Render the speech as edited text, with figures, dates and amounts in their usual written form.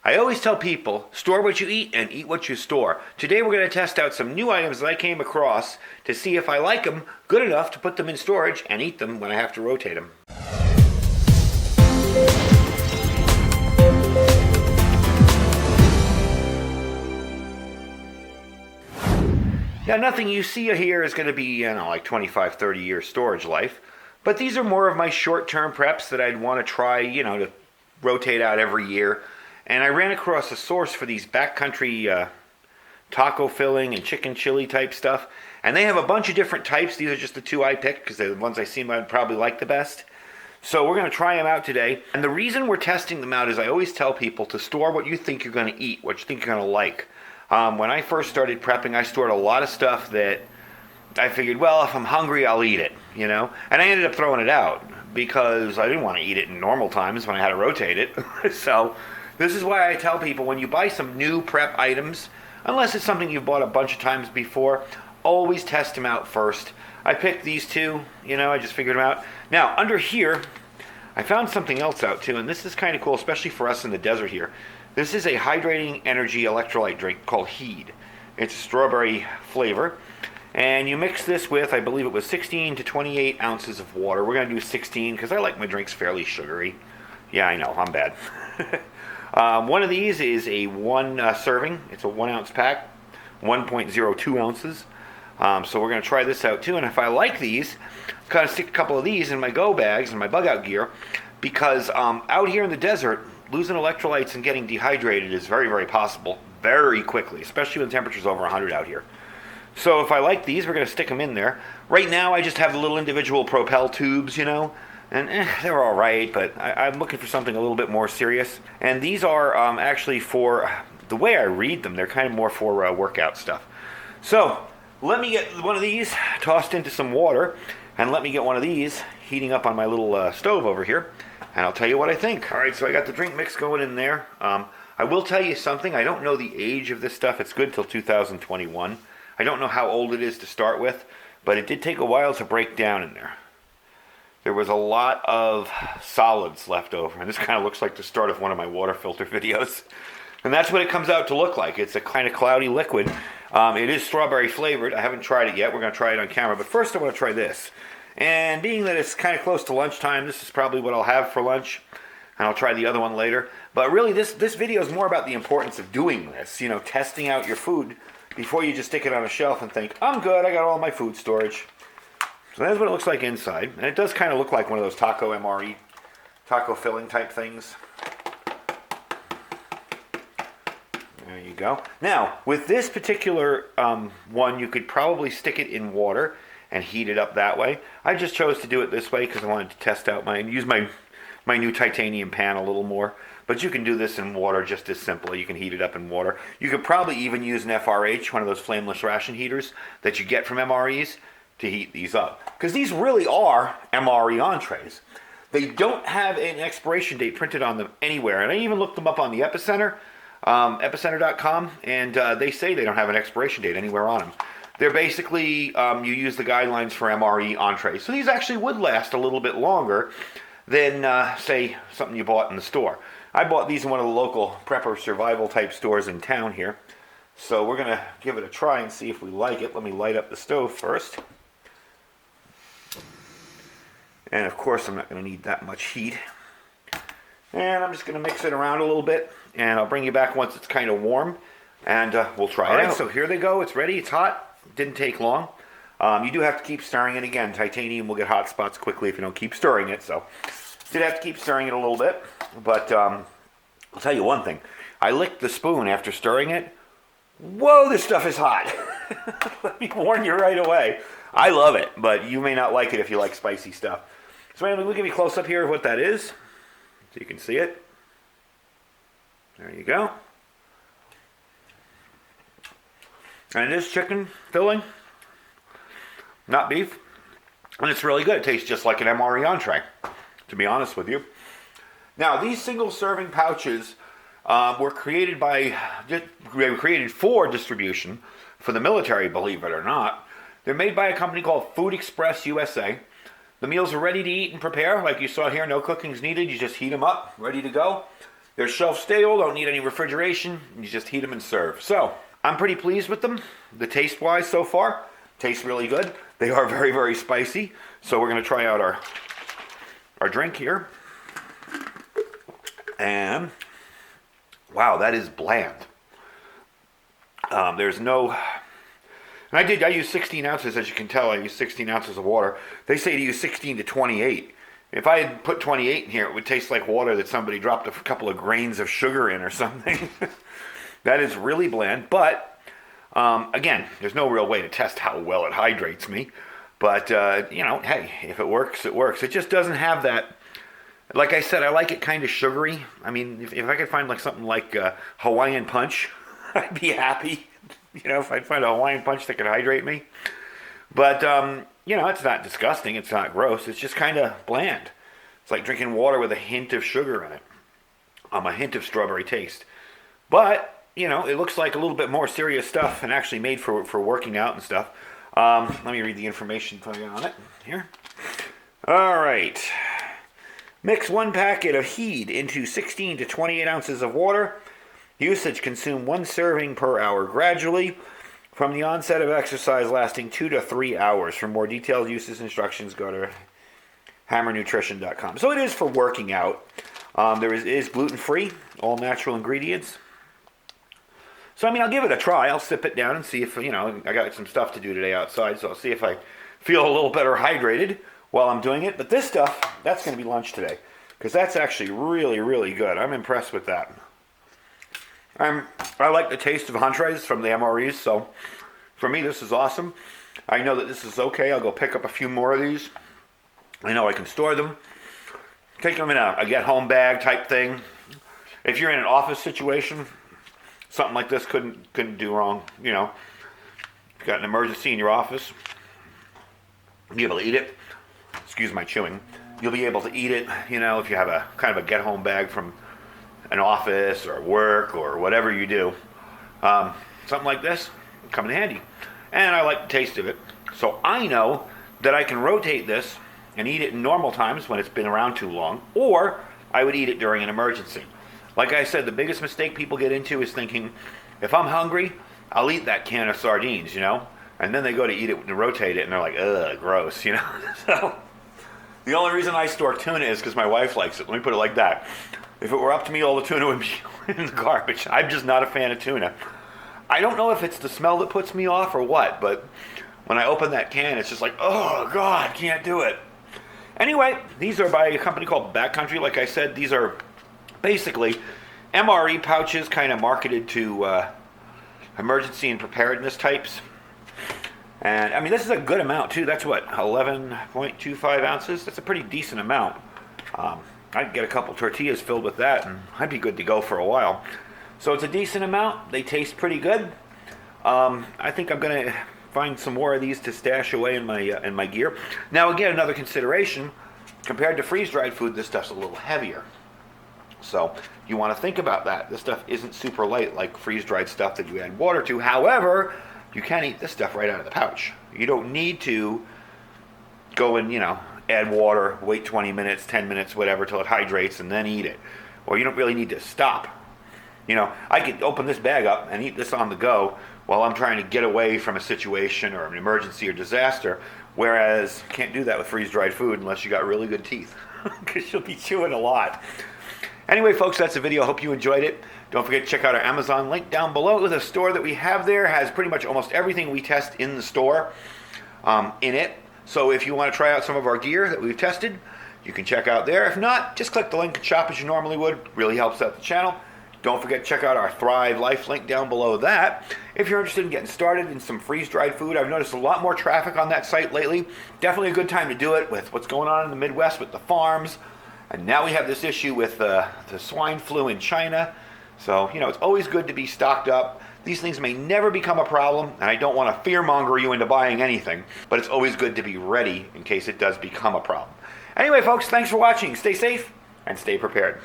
I always tell people, store what you eat and eat what you store. Today we're going to test out some new items that I came across to see if I like them good enough to put them in storage and eat them when I have to rotate them. Now, nothing you see here is going to be, like 25, 30 years storage life. But these are more of my short-term preps that I'd want to try, to rotate out every year. And I ran across a source for these backcountry taco filling and chicken chili type stuff. And they have a bunch of different types. These are just the two I picked because they're the ones I seem I'd probably like the best. So we're going to try them out today. And the reason we're testing them out is I always tell people to store what you think you're going to eat, what you think you're going to like. When I first started prepping, I stored a lot of stuff that I figured, well, if I'm hungry, I'll eat it, And I ended up throwing it out because I didn't want to eat it in normal times when I had to rotate it. So this is why I tell people when you buy some new prep items, unless it's something you've bought a bunch of times before, always test them out first. I picked these two, I just figured them out. Now, under here, I found something else out too, and this is kind of cool, especially for us in the desert here. This is a hydrating energy electrolyte drink called Heed. It's strawberry flavor. And you mix this with, I believe it was 16 to 28 ounces of water. We're going to do 16 because I like my drinks fairly sugary. Yeah, I know, I'm bad. One of these is a one serving. It's a 1 ounce pack, 1.02 ounces. So we're going to try this out too. And if I like these, I'm going to stick a couple of these in my go bags and my bug out gear because out here in the desert, losing electrolytes and getting dehydrated is very, very possible very quickly, especially when the temperature's over 100 out here. So if I like these, we're going to stick them in there. Right now, I just have the little individual Propel tubes, and they're all right, but I'm looking for something a little bit more serious. And these are actually for, the way I read them, they're kind of more for workout stuff. So let me get one of these tossed into some water, and let me get one of these heating up on my little stove over here, and I'll tell you what I think. All right, so I got the drink mix going in there. I will tell you something. I don't know the age of this stuff. It's good till 2021. I don't know how old it is to start with, but it did take a while to break down in there. There was a lot of solids left over, and this kind of looks like the start of one of my water filter videos. And that's what it comes out to look like. It's a kind of cloudy liquid. It is strawberry flavored. I haven't tried it yet. We're going to try it on camera, but first I want to try this. And being that it's kind of close to lunchtime, this is probably what I'll have for lunch, and I'll try the other one later. But really, this video is more about the importance of doing this, testing out your food before you just stick it on a shelf and think, I'm good, I got all my food storage. So that's what it looks like inside. And it does kind of look like one of those taco MRE, taco filling type things. There you go. Now, with this particular one, you could probably stick it in water and heat it up that way. I just chose to do it this way because I wanted to test out use my new titanium pan a little more. But you can do this in water just as simply. You can heat it up in water. You could probably even use an FRH, one of those flameless ration heaters that you get from MREs, to heat these up. Because these really are MRE entrees. They don't have an expiration date printed on them anywhere. And I even looked them up on the Epicenter, epicenter.com, and they say they don't have an expiration date anywhere on them. They're basically, you use the guidelines for MRE entrees. So these actually would last a little bit longer than, say, something you bought in the store. I bought these in one of the local prepper survival type stores in town here. So we're going to give it a try and see if we like it. Let me light up the stove first. And of course I'm not going to need that much heat. And I'm just going to mix it around a little bit. And I'll bring you back once it's kind of warm. And we'll try it out. So here they go. It's ready. It's hot. It didn't take long. You do have to keep stirring it again. Titanium will get hot spots quickly if you don't keep stirring it. So did have to keep stirring it a little bit. But I'll tell you one thing. I licked the spoon after stirring it. Whoa, this stuff is hot. Let me warn you right away. I love it, but you may not like it if you like spicy stuff. So anyway, we'll give you a close-up here of what that is, so you can see it. There you go. And it is chicken filling, not beef. And it's really good. It tastes just like an MRE entree, to be honest with you. Now, these single-serving pouches were created for distribution for the military, believe it or not. They're made by a company called Food Express USA. The meals are ready to eat and prepare. Like you saw here, no cooking's needed. You just heat them up, ready to go. They're shelf stable, don't need any refrigeration. You just heat them and serve. So I'm pretty pleased with them. The taste wise so far, taste really good. They are very, very spicy. So we're gonna try out our drink here. And wow, that is bland. There's no, and I use 16 ounces, as you can tell. I use 16 ounces of water. They say to use 16 to 28. If I had put 28 in here, it would taste like water that somebody dropped a couple of grains of sugar in or something. That is really bland. But, again, there's no real way to test how well it hydrates me. But, you know, hey, if it works, it works. It just doesn't have that, like I said, I like it kind of sugary. I mean, if I could find like something like Hawaiian Punch, I'd be happy. You know, if I'd find a Hawaiian Punch that could hydrate me. But, you know, it's not disgusting. It's not gross. It's just kind of bland. It's like drinking water with a hint of sugar in it. A hint of strawberry taste. But, you know, it looks like a little bit more serious stuff and actually made for working out and stuff. Let me read the information on it here. All right. Mix 1 packet of Heed into 16 to 28 ounces of water. Usage: consume 1 serving per hour gradually from the onset of exercise, lasting 2 to 3 hours. For more detailed usage instructions, go to hammernutrition.com. So it is for working out. There is gluten-free, all natural ingredients. So, I mean, I'll give it a try. I'll sip it down and see if, you know, I got some stuff to do today outside, so I'll see if I feel a little better hydrated while I'm doing it. But this stuff, that's going to be lunch today, because that's actually really, really good. I'm impressed with that. I like the taste of entrees from the MREs, so for me this is awesome. I know that this is okay. I'll go pick up a few more of these. I know I can store them. Take them in a get-home bag type thing. If you're in an office situation, something like this couldn't do wrong. You know, if you've got an emergency in your office, you'll be able to eat it. Excuse my chewing. You'll be able to eat it, you know, if you have a kind of a get-home bag from an office or work or whatever you do. Something like this would come in handy. And I like the taste of it. So I know that I can rotate this and eat it in normal times when it's been around too long, or I would eat it during an emergency. Like I said, the biggest mistake people get into is thinking, if I'm hungry, I'll eat that can of sardines, you know? And then they go to eat it and rotate it and they're like, ugh, gross, you know? So the only reason I store tuna is because my wife likes it. Let me put it like that. If it were up to me, all the tuna would be in the garbage. I'm just not a fan of tuna. I don't know if it's the smell that puts me off or what, but when I open that can, it's just like, oh, God, can't do it. Anyway, these are by a company called Backcountry. Like I said, these are basically MRE pouches kind of marketed to emergency and preparedness types. And, I mean, this is a good amount, too. That's what, 11.25 ounces? That's a pretty decent amount. I'd get a couple tortillas filled with that, and I'd be good to go for a while. So it's a decent amount. They taste pretty good. I think I'm going to find some more of these to stash away in my gear. Now, again, another consideration, compared to freeze-dried food, this stuff's a little heavier. So you want to think about that. This stuff isn't super light like freeze-dried stuff that you add water to. However, you can eat this stuff right out of the pouch. You don't need to go and, you know, add water, wait 20 minutes, 10 minutes, whatever, till it hydrates, and then eat it. Or you don't really need to stop. You know, I could open this bag up and eat this on the go while I'm trying to get away from a situation or an emergency or disaster, whereas you can't do that with freeze-dried food unless you got really good teeth, because you'll be chewing a lot. Anyway, folks, that's the video. I hope you enjoyed it. Don't forget to check out our Amazon link down below. The store that we have there has pretty much almost everything we test in the store in it. So if you want to try out some of our gear that we've tested, you can check out there. If not, just click the link and shop as you normally would. Really helps out the channel. Don't forget to check out our Thrive Life link down below that. If you're interested in getting started in some freeze-dried food, I've noticed a lot more traffic on that site lately. Definitely a good time to do it with what's going on in the Midwest with the farms. And now we have this issue with the swine flu in China. So, you know, it's always good to be stocked up. These things may never become a problem, and I don't want to fear-monger you into buying anything, but it's always good to be ready in case it does become a problem. Anyway, folks, thanks for watching. Stay safe and stay prepared.